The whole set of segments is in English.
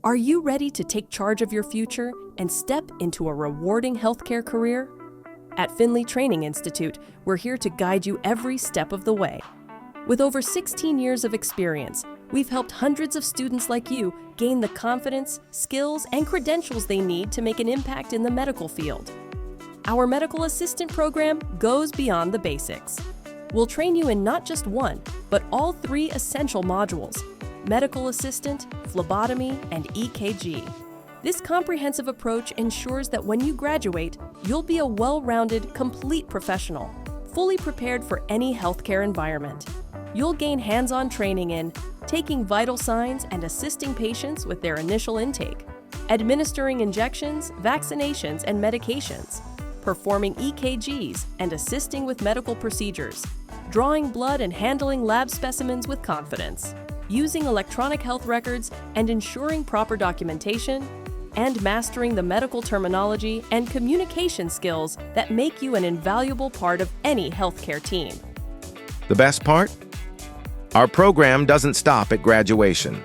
Are you ready to take charge of your future and step into a rewarding healthcare career? At Finlay Training Institute, we're here to guide you every step of the way. With over 16 years of experience, we've helped hundreds of students like you gain the confidence, skills, and credentials they need to make an impact in the medical field. Our medical assistant program goes beyond the basics. We'll train you in not just one, but all three essential modules: medical assistant, phlebotomy, and EKG. This comprehensive approach ensures that when you graduate, you'll be a well-rounded, complete professional, fully prepared for any healthcare environment. You'll gain hands-on training in taking vital signs and assisting patients with their initial intake, administering injections, vaccinations, and medications, performing EKGs and assisting with medical procedures, drawing blood and handling lab specimens with confidence, using electronic health records and ensuring proper documentation, and mastering the medical terminology and communication skills that make you an invaluable part of any healthcare team. The best part? Our program doesn't stop at graduation.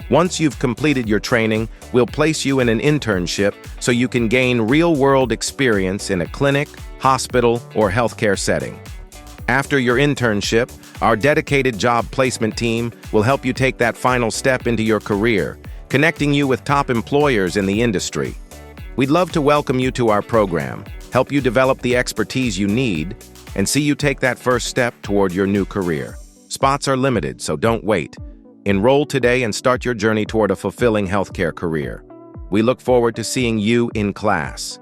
Once you've completed your training, we'll place you in an internship so you can gain real-world experience in a clinic, hospital, or healthcare setting. After your internship, our dedicated job placement team will help you take that final step into your career, connecting you with top employers in the industry. We'd love to welcome you to our program, help you develop the expertise you need, and see you take that first step toward your new career. Spots are limited, so don't wait. Enroll today and start your journey toward a fulfilling healthcare career. We look forward to seeing you in class.